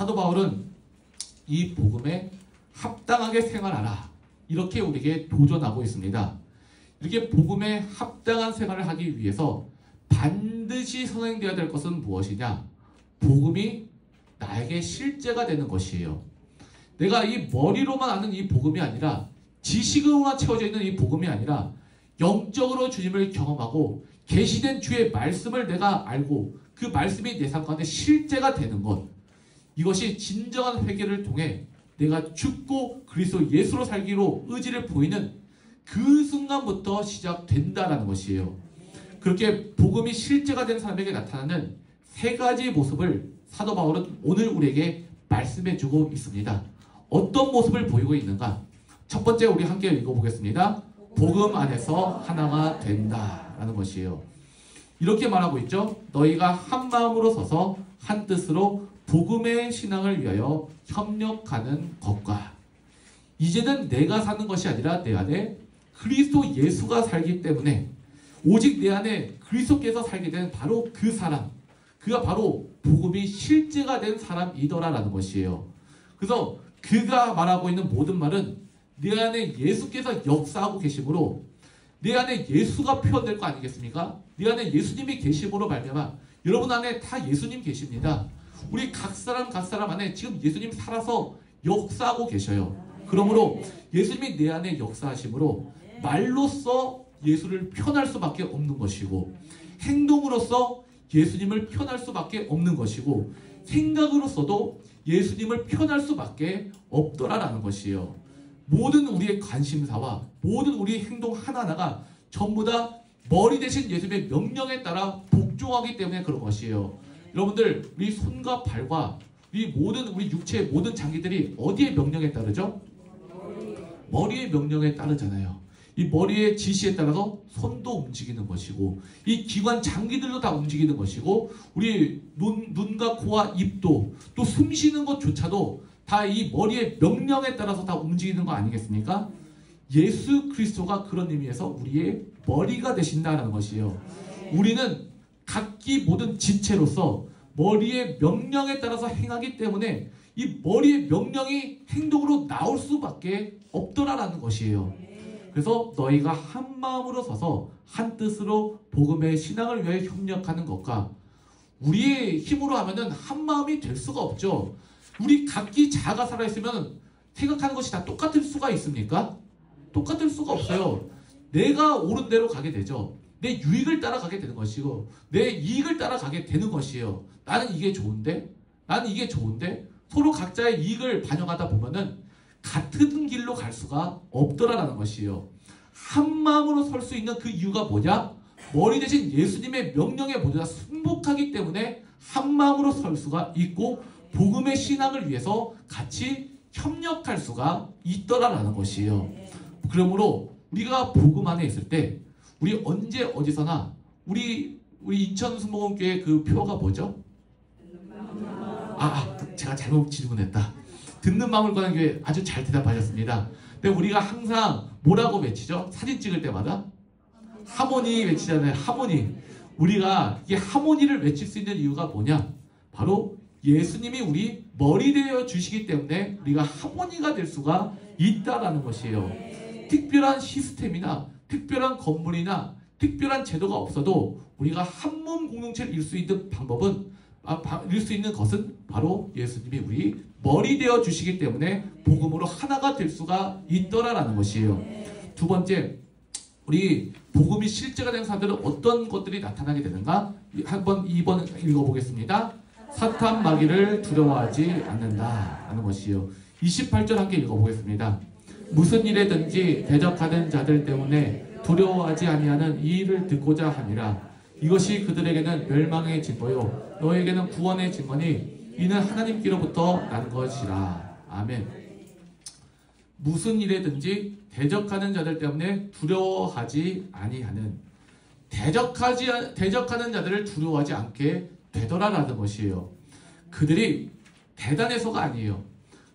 사도 바울은 이 복음에 합당하게 생활하라, 이렇게 우리에게 도전하고 있습니다. 이렇게 복음에 합당한 생활을 하기 위해서 반드시 선행되어야 될 것은 무엇이냐? 복음이 나에게 실제가 되는 것이에요. 내가 이 머리로만 아는 이 복음이 아니라, 지식으로만 채워져 있는 이 복음이 아니라, 영적으로 주님을 경험하고 계시된 주의 말씀을 내가 알고 그 말씀이 내 삶 가운데 실제가 되는 것, 이것이 진정한 회개를 통해 내가 죽고 그리스도 예수로 살기로 의지를 보이는 그 순간부터 시작된다라는 것이에요. 그렇게 복음이 실제가 된 사람에게 나타나는 세 가지 모습을 사도 바울은 오늘 우리에게 말씀해주고 있습니다. 어떤 모습을 보이고 있는가? 첫 번째, 우리 함께 읽어보겠습니다. 복음 안에서 하나가 된다라는 것이에요. 이렇게 말하고 있죠. 너희가 한 마음으로 서서 한 뜻으로 복음의 신앙을 위하여 협력하는 것과, 이제는 내가 사는 것이 아니라 내 안에 그리스도 예수가 살기 때문에 오직 내 안에 그리스도께서 살게 된 바로 그 사람, 그가 바로 복음이 실제가 된 사람이더라라는 것이에요. 그래서 그가 말하고 있는 모든 말은 내 안에 예수께서 역사하고 계심으로 내 안에 예수가 표현될 거 아니겠습니까? 내 안에 예수님이 계심으로 말미암아 여러분 안에 다 예수님 계십니다. 우리 각 사람 안에 지금 예수님 살아서 역사하고 계셔요. 그러므로 예수님이 내 안에 역사하심으로 말로써 예수를 표현할 수밖에 없는 것이고, 행동으로서 예수님을 표현할 수밖에 없는 것이고, 생각으로서도 예수님을 표현할 수밖에 없더라라는 것이에요. 모든 우리의 관심사와 모든 우리의 행동 하나하나가 전부 다 머리 대신 예수님의 명령에 따라 복종하기 때문에 그런 것이에요. 여러분들, 우리 손과 발과 우리 육체의 모든 장기들이 어디의 명령에 따르죠? 머리의 명령에 따르잖아요. 이 머리의 지시에 따라서 손도 움직이는 것이고, 이 기관 장기들도 다 움직이는 것이고, 우리 눈과 코와 입도, 또 숨 쉬는 것조차도 다 이 머리의 명령에 따라서 다 움직이는 거 아니겠습니까? 예수 그리스도가 그런 의미에서 우리의 머리가 되신다는 것이에요. 우리는 각기 모든 지체로서 머리의 명령에 따라서 행하기 때문에 이 머리의 명령이 행동으로 나올 수밖에 없더라라는 것이에요. 그래서 너희가 한 마음으로 서서 한 뜻으로 복음의 신앙을 위해 협력하는 것과, 우리의 힘으로 하면은 한 마음이 될 수가 없죠. 우리 각기 자아가 살아있으면 생각하는 것이 다 똑같을 수가 있습니까? 똑같을 수가 없어요. 내가 옳은 대로 가게 되죠. 내 유익을 따라가게 되는 것이고, 내 이익을 따라가게 되는 것이에요. 나는 이게 좋은데? 나는 이게 좋은데? 서로 각자의 이익을 반영하다 보면은 같은 길로 갈 수가 없더라라는 것이에요. 한 마음으로 설 수 있는 그 이유가 뭐냐? 머리 대신 예수님의 명령에 모두 다 순복하기 때문에 한 마음으로 설 수가 있고, 복음의 신앙을 위해서 같이 협력할 수가 있더라라는 것이에요. 그러므로 우리가 복음 안에 있을 때, 우리 언제 어디서나 우리 인천 순복음교회 그 표가 뭐죠? 제가 잘못 질문했다. 듣는 마음을 거는 교회, 아주 잘 대답하셨습니다. 근데 우리가 항상 뭐라고 외치죠? 사진 찍을 때마다 하모니 외치잖아요. 하모니. 우리가 이 하모니를 외칠 수 있는 이유가 뭐냐? 바로 예수님이 우리 머리 되어 주시기 때문에 우리가 하모니가 될 수가 있다라는 것이에요. 특별한 시스템이나 특별한 건물이나 특별한 제도가 없어도 우리가 한 몸 공동체를 이룰 수 있는 이룰 수 있는 것은 바로 예수님이 우리 머리 되어 주시기 때문에 복음으로 하나가 될 수가 있더라라는 것이에요. 두 번째, 우리 복음이 실제가 된 사람들은 어떤 것들이 나타나게 되는가? 한번 2번 읽어보겠습니다. 사탄 마귀를 두려워하지 않는다 하는 것이요. 28절 함께 읽어보겠습니다. 무슨 일에든지 대적하는 자들 때문에 두려워하지 아니하는 이 일을 듣고자 함이라. 이것이 그들에게는 멸망의 증거요 너에게는 구원의 증거니 이는 하나님께로부터 난 것이라. 아멘. 무슨 일에든지 대적하는 자들 때문에 두려워하지 아니하는, 대적하는 자들을 두려워하지 않게 되더라라는 것이에요. 그들이 대단해서가 아니에요.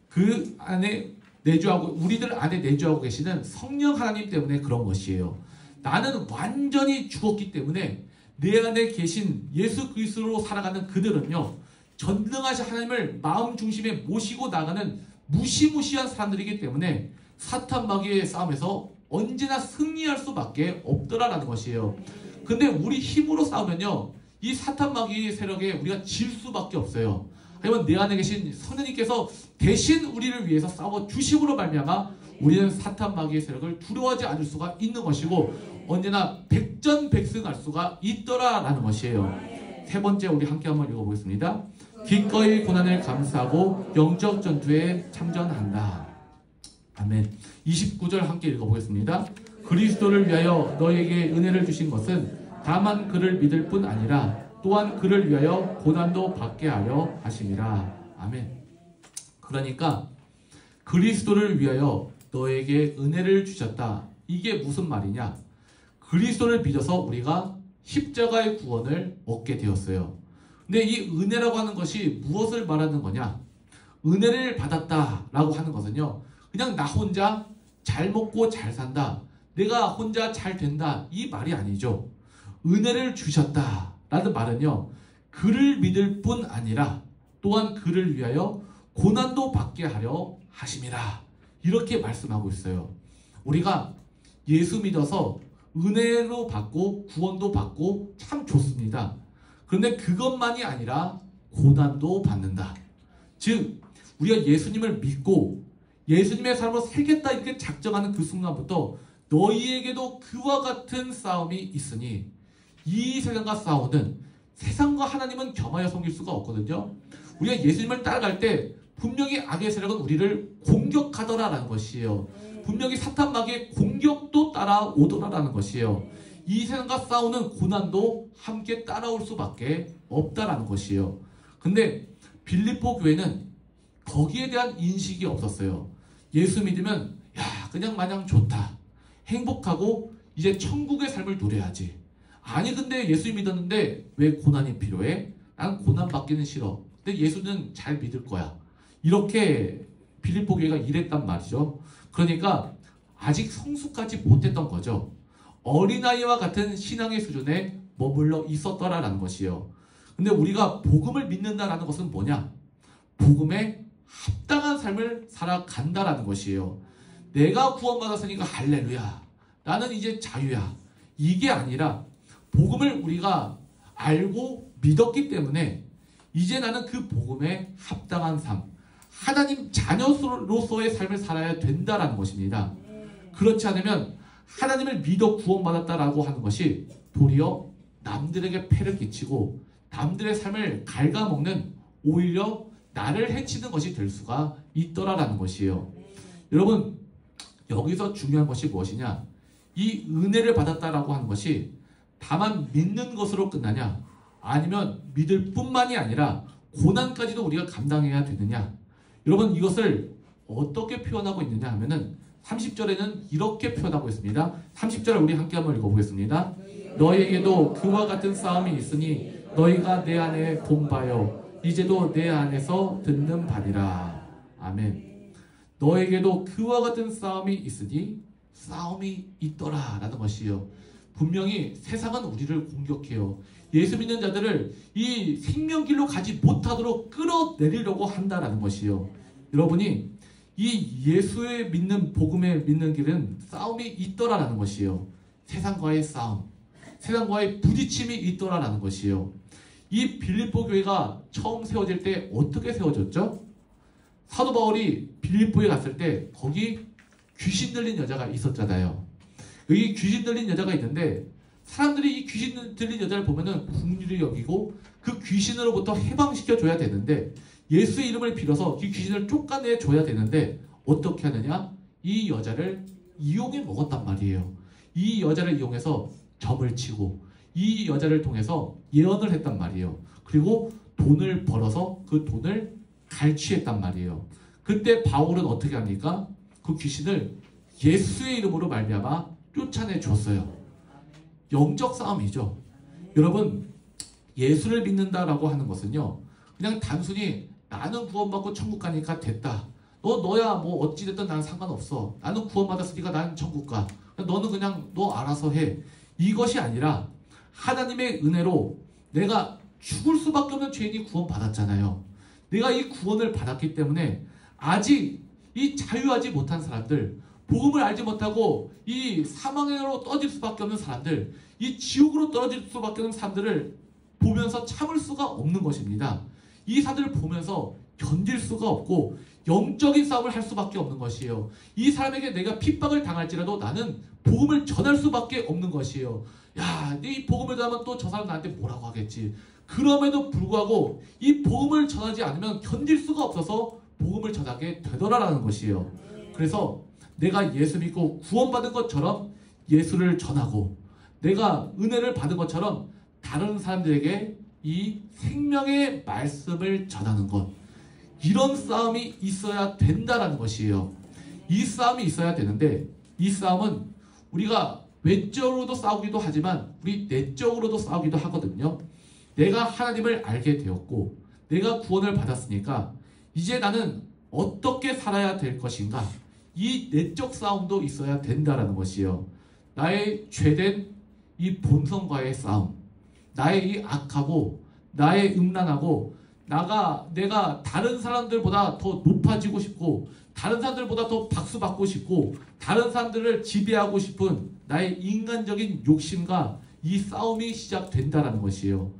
그 안에 우리들 안에 내주하고 계시는 성령 하나님 때문에 그런 것이에요. 나는 완전히 죽었기 때문에 내 안에 계신 예수 그리스도로 살아가는 그들은요, 전능하신 하나님을 마음 중심에 모시고 나가는 무시무시한 사람들이기 때문에 사탄 마귀의 싸움에서 언제나 승리할 수밖에 없더라라는 것이에요. 근데 우리 힘으로 싸우면요, 이 사탄 마귀 세력에 우리가 질 수밖에 없어요. 하지만 내 안에 계신 성령님께서 대신 우리를 위해서 싸워 주심으로 말미암아 우리는 사탄 마귀의 세력을 두려워하지 않을 수가 있는 것이고 언제나 백전백승할 수가 있더라라는 것이에요. 세 번째, 우리 함께 한번 읽어보겠습니다. 기꺼이 고난을 감수하고 영적 전투에 참전한다. 아멘. 29절 함께 읽어보겠습니다. 그리스도를 위하여 너에게 은혜를 주신 것은 다만 그를 믿을 뿐 아니라 또한 그를 위하여 고난도 받게 하려 하심이라. 아멘. 그러니까 그리스도를 위하여 너에게 은혜를 주셨다. 이게 무슨 말이냐? 그리스도를 믿어서 우리가 십자가의 구원을 얻게 되었어요. 근데 이 은혜라고 하는 것이 무엇을 말하는 거냐? 은혜를 받았다라고 하는 것은요, 그냥 나 혼자 잘 먹고 잘 산다, 내가 혼자 잘 된다, 이 말이 아니죠. 은혜를 주셨다라는 말은요, 그를 믿을 뿐 아니라 또한 그를 위하여 고난도 받게 하려 하심이라. 이렇게 말씀하고 있어요. 우리가 예수 믿어서 은혜로 받고 구원도 받고 참 좋습니다. 그런데 그것만이 아니라 고난도 받는다. 즉 우리가 예수님을 믿고 예수님의 삶으로 살겠다 이렇게 작정하는 그 순간부터 너희에게도 그와 같은 싸움이 있으니, 이 세상과 싸우는, 세상과 하나님은 겸하여 섬길 수가 없거든요. 우리가 예수님을 따라갈 때 분명히 악의 세력은 우리를 공격하더라라는 것이에요. 분명히 사탄 마귀의 공격도 따라오더라라는 것이에요. 이 세상과 싸우는 고난도 함께 따라올 수밖에 없다라는 것이에요. 근데 빌립보 교회는 거기에 대한 인식이 없었어요. 예수 믿으면 야 그냥 마냥 좋다, 행복하고 이제 천국의 삶을 누려야지. 아니 근데 예수 믿었는데 왜 고난이 필요해? 난 고난 받기는 싫어. 근데 예수는 잘 믿을 거야. 이렇게 빌립보 교회가 이랬단 말이죠. 그러니까 아직 성숙하지 못했던 거죠. 어린아이와 같은 신앙의 수준에 머물러 있었더라라는 것이요. 근데 우리가 복음을 믿는다라는 것은 뭐냐? 복음에 합당한 삶을 살아간다라는 것이에요. 내가 구원받았으니까 할렐루야, 나는 이제 자유야, 이게 아니라 복음을 우리가 알고 믿었기 때문에 이제 나는 그 복음에 합당한 삶, 하나님 자녀로서의 삶을 살아야 된다라는 것입니다. 그렇지 않으면 하나님을 믿어 구원받았다라고 하는 것이 도리어 남들에게 폐를 끼치고 남들의 삶을 갉아먹는, 오히려 나를 해치는 것이 될 수가 있더라라는 것이에요. 여러분, 여기서 중요한 것이 무엇이냐? 이 은혜를 받았다라고 하는 것이 다만 믿는 것으로 끝나냐? 아니면 믿을 뿐만이 아니라 고난까지도 우리가 감당해야 되느냐? 여러분, 이것을 어떻게 표현하고 있느냐 하면은 30절에는 이렇게 표현하고 있습니다. 30절 우리 함께 한번 읽어보겠습니다. 너희에게도 그와 같은 싸움이 있으니 너희가 내 안에 본 바요 이제도 내 안에서 듣는 바니라. 아멘. 너에게도 그와 같은 싸움이 있으니 싸움이 있더라 라는 것이요. 분명히 세상은 우리를 공격해요. 예수 믿는 자들을 이 생명길로 가지 못하도록 끌어내리려고 한다라는 것이요. 여러분이 이 예수의 믿는, 복음의 믿는 길은 싸움이 있더라라는 것이요. 세상과의 싸움, 세상과의 부딪힘이 있더라라는 것이요. 이 빌립보 교회가 처음 세워질 때 어떻게 세워졌죠? 사도 바울이 빌립보에 갔을 때 거기 귀신 들린 여자가 있었잖아요. 여기 귀신 들린 여자가 있는데 사람들이 이 귀신 들린 여자를 보면은 긍휼히 여기고 그 귀신으로부터 해방시켜줘야 되는데, 예수의 이름을 빌어서 이 귀신을 쫓아내줘야 되는데 어떻게 하느냐? 이 여자를 이용해 먹었단 말이에요. 이 여자를 이용해서 점을 치고 이 여자를 통해서 예언을 했단 말이에요. 그리고 돈을 벌어서 그 돈을 갈취했단 말이에요. 그때 바울은 어떻게 합니까? 그 귀신을 예수의 이름으로 말미암아 쫓아내 줬어요. 영적 싸움이죠. 여러분, 예수를 믿는다라고 하는 것은요, 그냥 단순히 나는 구원받고 천국 가니까 됐다, 너야 뭐 어찌됐든 나는 상관없어, 나는 구원받았으니까 나는 천국 가, 너는 그냥 너 알아서 해, 이것이 아니라 하나님의 은혜로 내가 죽을 수밖에 없는 죄인이 구원받았잖아요. 내가 이 구원을 받았기 때문에 아직 이 자유하지 못한 사람들, 복음을 알지 못하고 이 사망으로 떨어질 수밖에 없는 사람들, 이 지옥으로 떨어질 수밖에 없는 사람들을 보면서 참을 수가 없는 것입니다. 이 사람들을 보면서 견딜 수가 없고 영적인 싸움을 할 수밖에 없는 것이에요. 이 사람에게 내가 핍박을 당할지라도 나는 복음을 전할 수밖에 없는 것이에요. 야, 이 복음을 전하면 또 저 사람 나한테 뭐라고 하겠지. 그럼에도 불구하고 이 복음을 전하지 않으면 견딜 수가 없어서 복음을 전하게 되더라라는 것이에요. 그래서 내가 예수 믿고 구원받은 것처럼 예수를 전하고 내가 은혜를 받은 것처럼 다른 사람들에게 이 생명의 말씀을 전하는 것, 이런 싸움이 있어야 된다라는 것이에요. 이 싸움이 있어야 되는데 이 싸움은 우리가 외적으로도 싸우기도 하지만 우리 내적으로도 싸우기도 하거든요. 내가 하나님을 알게 되었고 내가 구원을 받았으니까 이제 나는 어떻게 살아야 될 것인가, 이 내적 싸움도 있어야 된다라는 것이에요. 나의 죄된 이 본성과의 싸움, 나의 이 악하고 나의 음란하고 내가 다른 사람들보다 더 높아지고 싶고 다른 사람들보다 더 박수받고 싶고 다른 사람들을 지배하고 싶은 나의 인간적인 욕심과 이 싸움이 시작된다는 것이에요.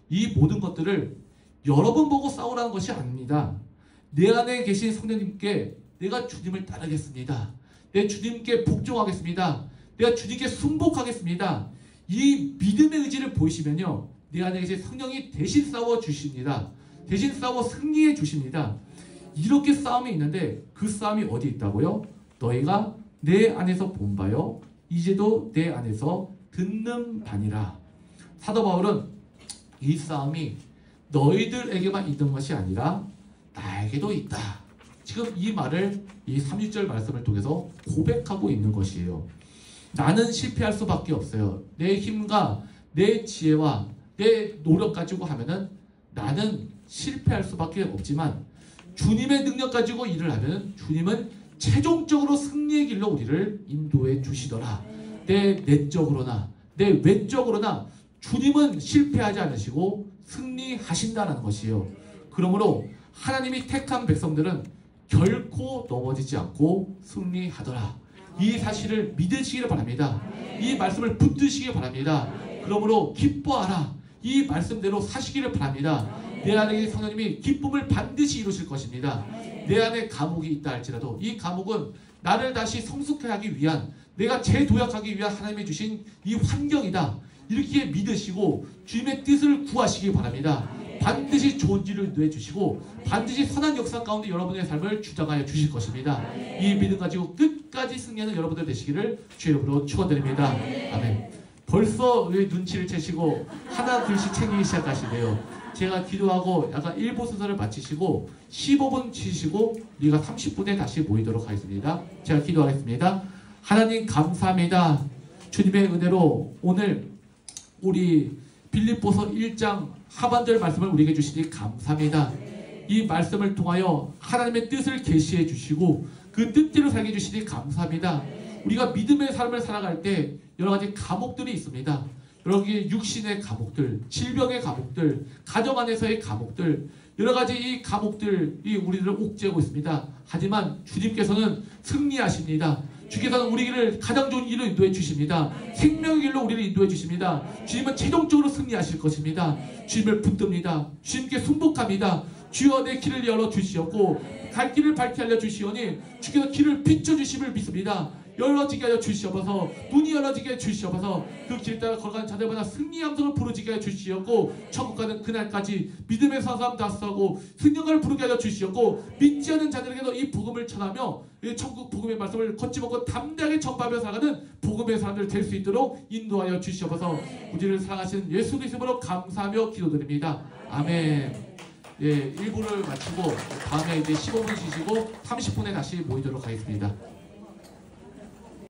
이 모든 것들을 여러 번 보고 싸우라는 것이 아닙니다. 내 안에 계신 성령님께 내가 주님을 따르겠습니다. 내 주님께 복종하겠습니다. 내가 주님께 순복하겠습니다. 이 믿음의 의지를 보이시면요, 내 안에 계신 성령이 대신 싸워 주십니다. 대신 싸워 승리해 주십니다. 이렇게 싸움이 있는데 그 싸움이 어디 있다고요? 너희가 내 안에서 본 바요 이제도 내 안에서 듣는 바니라. 사도 바울은 이 싸움이 너희들에게만 있는 것이 아니라 나에게도 있다. 지금 이 말을 이 30절 말씀을 통해서 고백하고 있는 것이에요. 나는 실패할 수밖에 없어요. 내 힘과 내 지혜와 내 노력 가지고 하면은 나는 실패할 수밖에 없지만 주님의 능력 가지고 일을 하면 주님은 최종적으로 승리의 길로 우리를 인도해 주시더라. 내 내적으로나 내 외적으로나 주님은 실패하지 않으시고 승리하신다는 것이에요. 그러므로 하나님이 택한 백성들은 결코 넘어지지 않고 승리하더라. 이 사실을 믿으시기를 바랍니다. 이 말씀을 붙드시기 바랍니다. 그러므로 기뻐하라. 이 말씀대로 사시기를 바랍니다. 내 안에 성령님이 기쁨을 반드시 이루실 것입니다. 내 안에 감옥이 있다 할지라도 이 감옥은 나를 다시 성숙해 하기 위한, 내가 재도약하기 위한 하나님이 주신 이 환경이다. 이렇게 믿으시고 주님의 뜻을 구하시기 바랍니다. 반드시 좋은 일을 인도해 주시고 반드시 선한 역사 가운데 여러분의 삶을 주장하여 주실 것입니다. 이 믿음 가지고 끝까지 승리하는 여러분들 되시기를 주의 이름으로 축원드립니다. 아멘. 벌써 왜 눈치를 채시고 하나 둘씩 챙기기 시작하시네요. 제가 기도하고 약간 1부 순서를 마치시고 15분 쉬시고 우리가 30분에 다시 모이도록 하겠습니다. 제가 기도하겠습니다. 하나님 감사합니다. 주님의 은혜로 오늘 우리 빌립보서 1장 하반절 말씀을 우리에게 주시니 감사합니다. 이 말씀을 통하여 하나님의 뜻을 계시해 주시고 그 뜻대로 살게 해주시니 감사합니다. 우리가 믿음의 삶을 살아갈 때 여러 가지 감옥들이 있습니다. 여러 가지 육신의 감옥들, 질병의 감옥들, 가정 안에서의 감옥들, 여러 가지 이 감옥들이 우리를 옥죄고 있습니다. 하지만 주님께서는 승리하십니다. 주께서는 우리를 가장 좋은 길로 인도해 주십니다. 생명의 길로 우리를 인도해 주십니다. 주님은 최종적으로 승리하실 것입니다. 주님을 붙듭니다. 주님께 순복합니다. 주여 내 길을 열어주시옵고 갈 길을 밝게 알려주시오니 주께서 길을 비춰주심을 믿습니다. 열어지게 하여 주시옵소서. 눈이 열어지게 해 주시옵소서. 그 길 따라 걸어가는 자들마다 승리 함성을 부르지게 하여 주시옵고 천국 가는 그날까지 믿음의 사람 다스하고 승령을 부르게 하여 주시옵고 믿지 않는 자들에게도 이 복음을 전하며 천국 복음의 말씀을 거침없고 담대하게 전파하며 살아가는 복음의 사람들 될 수 있도록 인도하여 주시옵소서. 우리를 사랑하시는 예수 그리스도로 감사하며 기도드립니다. 아멘. 예, 1부를 마치고 다음에 이제 15분 쉬시고 30분에 다시 모이도록 하겠습니다.